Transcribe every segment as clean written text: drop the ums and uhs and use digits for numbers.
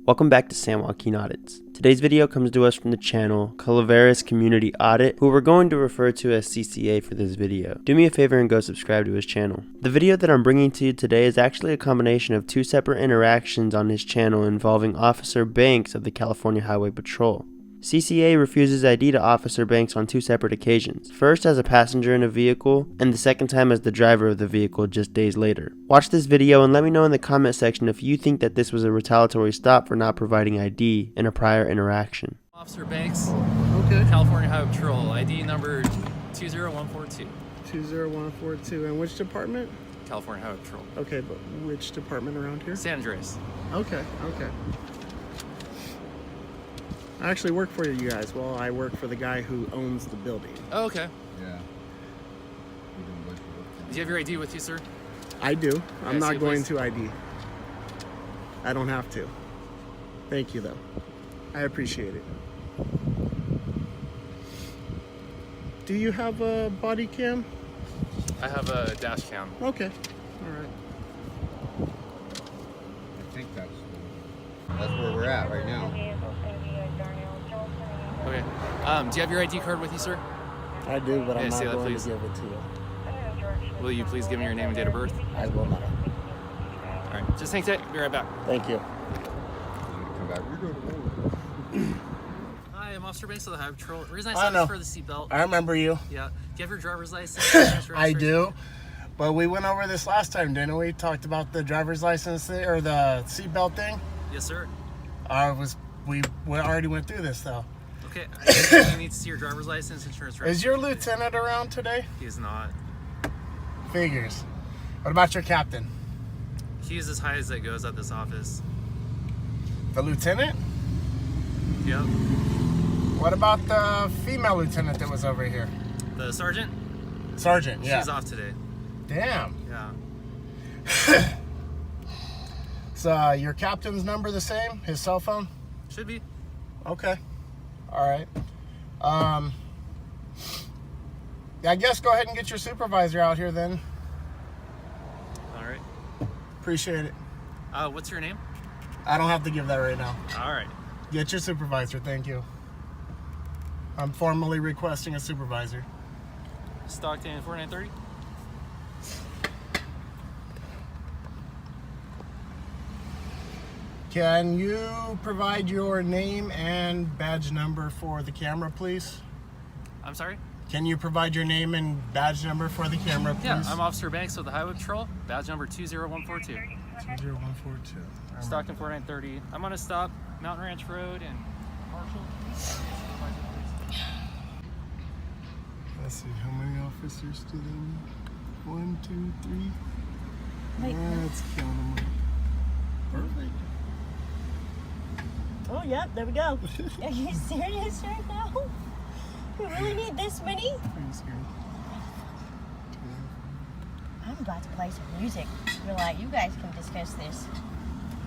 Welcome back to San Joaquin Audits. Today's video comes to us from the channel Calaveras Community Audit, who we're going to refer to as CCA for this video. Do me a favor and go subscribe to his channel. The video that I'm bringing to you today is actually a combination of two separate interactions on his channel involving Officer Banks of the California Highway Patrol. CCA refuses ID to Officer Banks on two separate occasions, first as a passenger in a vehicle, and the second time as the driver of the vehicle just days later. Watch this video and let me know in the comment section if you think that this was a retaliatory stop for not providing ID in a prior interaction. Officer Banks, Okay. California Highway Patrol, ID number 20142. 20142. And which department? California Highway Patrol. Okay, but which department around here? San Andreas. Okay. I actually work for you guys. Well, I work for the guy who owns the building. Oh, okay. Yeah. Do you have your ID with you, sir? I do. I'm see not it, going please. to ID. I don't have to. Thank you, though. I appreciate it. Do you have a body cam? I have a dash cam. Okay. All right. I think that's where we're at right now. Okay. Do you have your ID card with you, sir? I do, but I'm Yeah, not say that, going please. to give it to you. Will you please give me your name and date of birth? I will not. All right. Just hang tight. Be right back. Thank you. Come back. We're going Hi, I'm Officer Banks of the Highway Patrol. The reason I I said know. is for the seatbelt. I remember you. Yeah. Do you have your driver's license? I do. But we went over this last time, didn't we? Talked about the driver's license thing, or the seatbelt thing. Yes, sir. We already went through this though. Okay. You need to see your driver's license, insurance. Is your lieutenant around today? He's not. Figures. What about your captain? He's as high as it goes at this office. The lieutenant? Yep. What about the female lieutenant that was over here? The sergeant? Sergeant, yeah. She's off today. Damn. Yeah. So your captain's number the same? His cell phone? Should be. Okay. All right. I guess go ahead and get your supervisor out here then. All right. Appreciate it. What's your name? I don't have to give that right now. All right. Get your supervisor, thank you. I'm formally requesting a supervisor. Stockton 4930. Can you provide your name and badge number for the camera, please? I'm sorry? Can you provide your name and badge number for the camera, please? Yeah, I'm Officer Banks with the Highway Patrol. Badge number 20142. 20142. Stockton 4930. I'm on a stop, Mountain Ranch Road and Marshall. Let's see, how many officers do they need? 1, 2, 3. Wait. Let's count them up. Perfect. Oh, yep, there we go. Are you serious right now? You really need this many? Thanks, girl. I'm about to play some music. You're like, you guys can discuss this.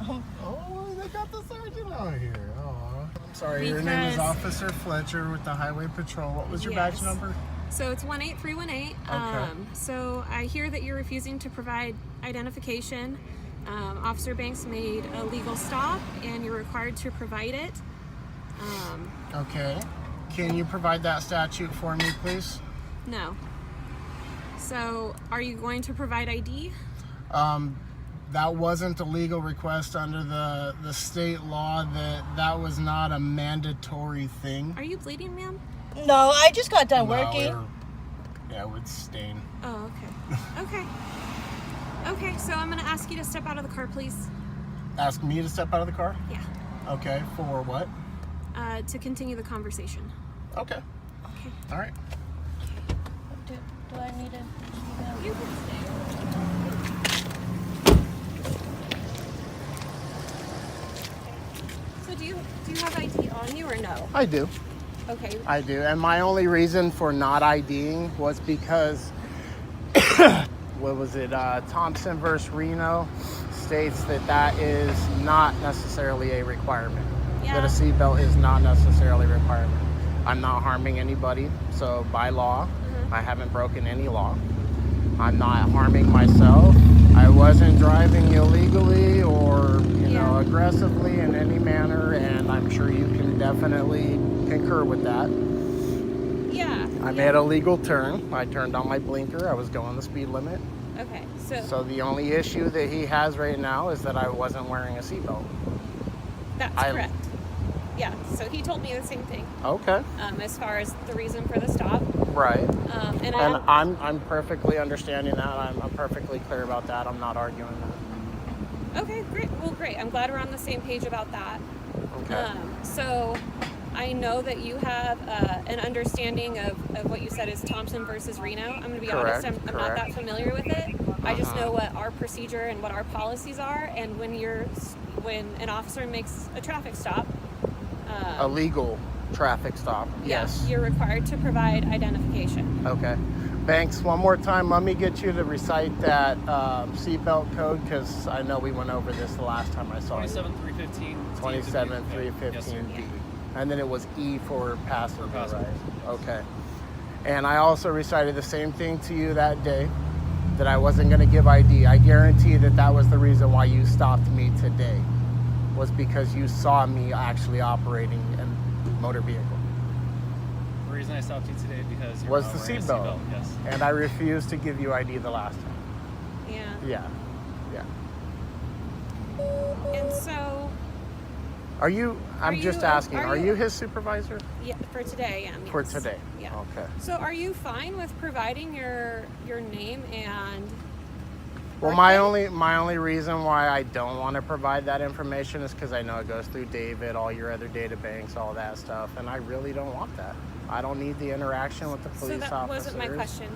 Oh, they got the sergeant out here. Aw. I'm sorry, your name is Because- Officer Fletcher with the Highway Patrol. What was your badge Yes. number? So it's 18318. Okay. So I hear that you're refusing to provide identification. Officer Banks made a legal stop and you're required to provide it. Okay. Can you provide that statute for me, please? No. So are you going to provide ID? That wasn't a legal request under the state law. That was not a mandatory thing. Are you bleeding, ma'am? No, I just got done No, working. yeah, it would stain. Oh, okay. Okay. Okay, so I'm going to ask you to step out of the car, please. Ask me to step out of the car? Yeah. Okay, for what? To continue the conversation. Okay. Okay. All right. Do I need to? You can stay. So do you have ID on you or no? I do. Okay. I do. And my only reason for not IDing was because, what was it, Thompson versus Reno states that is not necessarily a requirement. Yeah. That a seatbelt is not necessarily a requirement. I'm not harming anybody, so by law, I haven't broken any law. I'm not harming myself. I wasn't driving illegally or, know, aggressively in any manner, and I'm sure you can definitely concur with that. Yeah. I made a legal turn. I turned on my blinker. I was going the speed limit. Okay, So the only issue that he has right now is that I wasn't wearing a seatbelt. that's correct. Yeah, so he told me the same thing. Okay. As far as the reason for the stop. Right. And I'm perfectly understanding that. I'm perfectly clear about that. I'm not arguing that. Okay, great. Well, great. I'm glad we're on the same page about that. Okay. So I know that you have an understanding of what you said is Thompson versus Reno. I'm going to be honest, I'm not that familiar with it. I just know what our procedure and what our policies are. And when an officer makes a traffic stop, A legal traffic stop. Yes. you're required to provide identification. Okay. Banks, one more time, let me get you to recite that seatbelt code, because I know we went over this the last time I saw you. 27315. 27315D. Yes, sir. And then it was E for passenger, For passenger, right? Okay. And I also recited the same thing to you that day, that I wasn't going to give ID. I guarantee that was the reason why you stopped me today, was because you saw me actually operating a motor vehicle. The reason I stopped you today because you Was were the not wearing a seatbelt. Yes. And I refused to give you ID the last time. Yeah. Yeah. And so, Are you, I'm just asking, are you his supervisor? yeah, for today, I am. For yes. today? Yeah. Okay. So are you fine with providing your name and Well, my only reason why I don't want to provide that information is because I know it goes through David, all your other data banks, all that stuff, and I really don't want that. I don't need the interaction with the police so that officers. wasn't my question.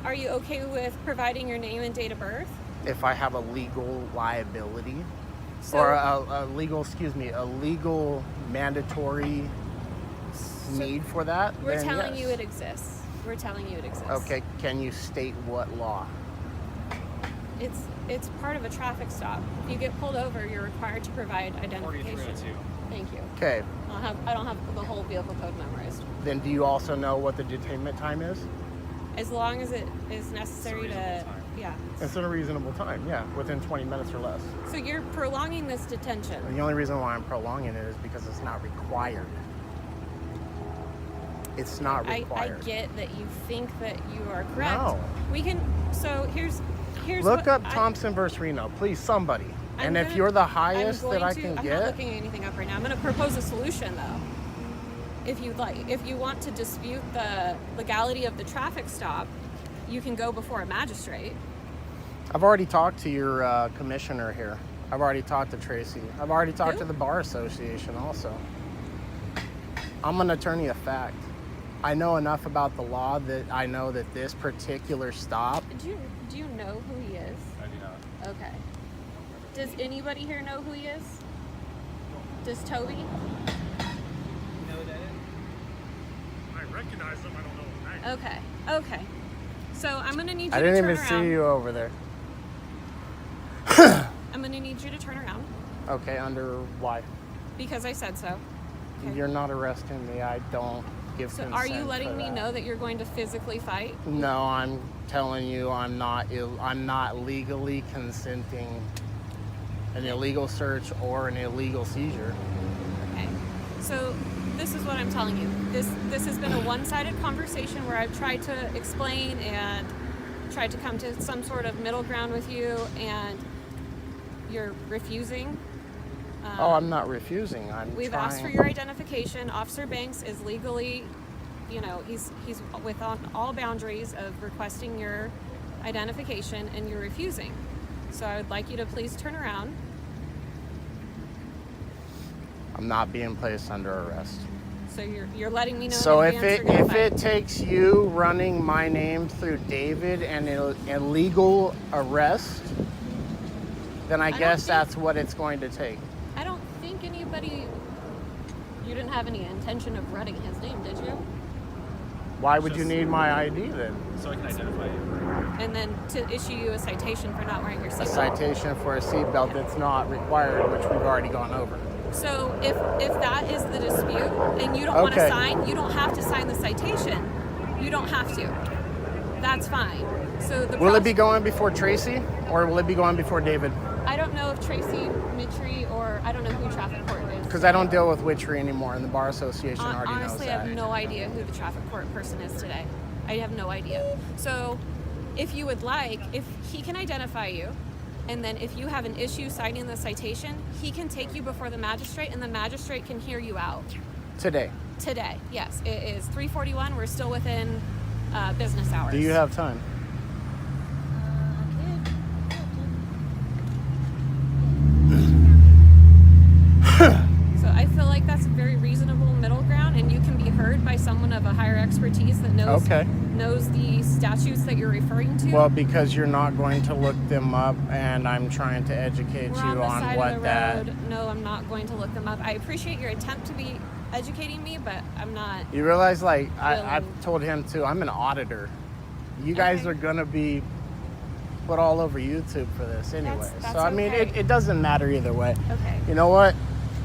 Are you okay with providing your name and date of birth? If I have a legal liability, So, or a legal mandatory need for that, we're then telling yes. you it exists. We're telling you it exists. Okay, can you state what law? It's part of a traffic stop. If you get pulled over, you're required to provide identification. 4302. Thank you. Okay, I don't have the whole vehicle code memorized. then do you also know what the detainment time is? As long as it is necessary It's a to, reasonable time. yeah. It's in a reasonable time, yeah, within 20 minutes or less. So you're prolonging this detention. And the only reason why I'm prolonging it is because it's not required. It's not I required. get that you think that you are correct. No. We can. So here's Look what up Thompson versus Reno, please, somebody. And if you're the highest that I can I'm get, not looking anything up right now. I'm going to propose a solution though. If you'd like, if you want to dispute the legality of the traffic stop, you can go before a magistrate. I've already talked to your commissioner here. I've already talked to Tracy. I've already talked Who? to the Bar Association also. I'm an attorney of fact. I know enough about the law that I know that this particular stop, Do you know who he is? I do not. Okay. Does anybody here know who he is? Does Toby? You know who that is? I recognize them. I don't know his name. Okay. Okay. So I'm gonna need you I to didn't turn even around. see you over there. I'm gonna need you to turn around Okay, under why? because I said so. Okay. You're not arresting me. I don't give So consent are you for letting me that. know that you're going to physically fight? No, I'm telling you, I'm not legally consenting an illegal search or an illegal seizure. Okay. So this is what I'm telling you. This has been a one-sided conversation where I've tried to explain and tried to come to some sort of middle ground with you, and you're refusing. Oh, I'm not refusing. We've trying. asked for your identification. Officer Banks is legally, he's within all boundaries of requesting your identification, and you're refusing. So I would like you to please turn around. I'm not being placed under arrest. So you're letting me know. So in if advance you're gonna it fight. takes you running my name through David and an illegal arrest, then I don't guess think- that's what it's going to take. I don't think anybody. You didn't have any intention of running his name, did you? Why would you Just- need my ID then? So I can identify you. And then to issue you a citation for not wearing your A seatbelt. citation for a seatbelt that's not required, which we've already gone over. So if that is the dispute and you don't want to Okay. sign, you don't have to sign the citation. You don't have to. That's fine. So Will it be going before Tracy or will it be going before David? I don't know if Tracy Mitri or I don't know who traffic court is. Because I don't deal with Witchery anymore, and the Bar Association already knows Honestly, that. I have no idea who the traffic court person is today. I have no idea. So if you would like, if he can identify you, and then if you have an issue citing the citation, he can take you before the magistrate, and the magistrate can hear you out. Today. Today, yes. It is 3:41. We're still within business hours. Do you have time? So I feel like that's a very reasonable middle ground, and you can be heard by someone of a higher expertise that knows the statutes that you're referring to. Well, because you're not going to look them up, and I'm trying to educate We're you on the on side what of the that. road. No, I'm not going to look them up. I appreciate your attempt to be educating me, but I'm not. You realize, like, willing. I've told him too, I'm an auditor. You guys are going to be put all over YouTube for this anyway. That's so, I mean, okay. it doesn't matter either way. Okay. You know what?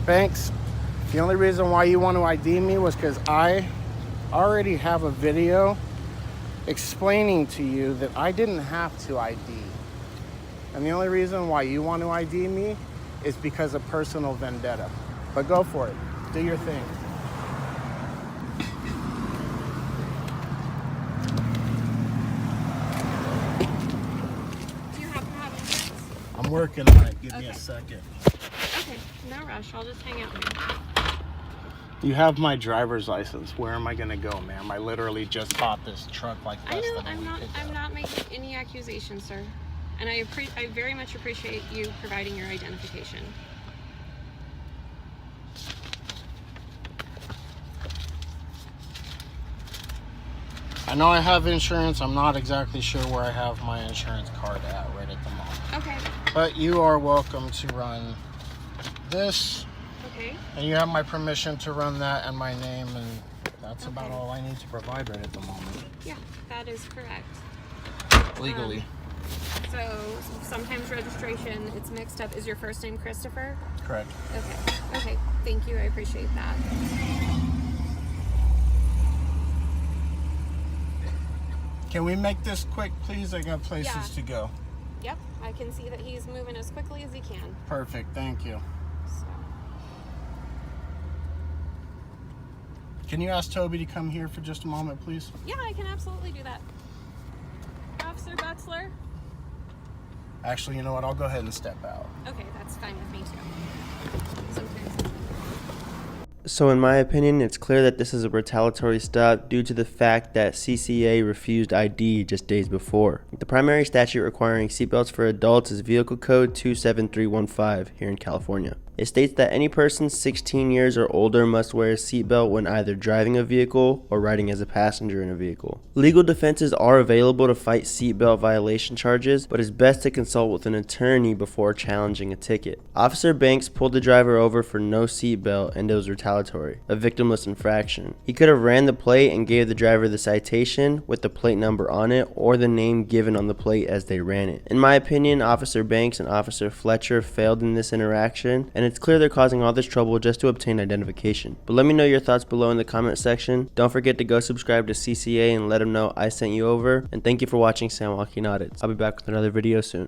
Banks, the only reason why you want to ID me was because I already have a video explaining to you that I didn't have to ID. And the only reason why you want to ID me is because of personal vendetta. But go for it. Do your thing. Do you happen to have insurance? I'm working on it. Give me a second. Okay, no rush. I'll just hang out here. You have my driver's license. Where am I going to go, ma'am? I literally just bought this truck like I less know. than a week ago. I'm not making any accusations, sir. And I very much appreciate you providing your identification. I know I have insurance. I'm not exactly sure where I have my insurance card at right at the moment. Okay. But you are welcome to run this. Okay. And you have my permission to run that and my name, and that's about all I need to provide right at the moment. Yeah, that is correct. Legally. So sometimes registration, it's mixed up. Is your first name Christopher? Correct. Okay. Okay. Thank you. I appreciate that. Can we make this quick, please? I got places to go. Yep. I can see that he's moving as quickly as he can. Perfect. Thank you. So. Can you ask Toby to come here for just a moment, please? Yeah, I can absolutely do that. Officer Butzler? Actually, you know what? I'll go ahead and step out. Okay, that's fine with me too. Sometimes. So in my opinion, it's clear that this is a retaliatory stop due to the fact that CCA refused ID just days before. The primary statute requiring seatbelts for adults is Vehicle Code 27315 here in California. It states that any person 16 years or older must wear a seatbelt when either driving a vehicle or riding as a passenger in a vehicle. Legal defenses are available to fight seatbelt violation charges, but it's best to consult with an attorney before challenging a ticket. Officer Banks pulled the driver over for no seatbelt, and it was retaliatory, a victimless infraction. He could have ran the plate and gave the driver the citation with the plate number on it or the name given on the plate as they ran it. In my opinion, Officer Banks and Officer Fletcher failed in this interaction, and it's clear they're causing all this trouble just to obtain identification. But let me know your thoughts below in the comment section. Don't forget to go subscribe to CCA and let them know I sent you over. And thank you for watching San Joaquin Audits. I'll be back with another video soon.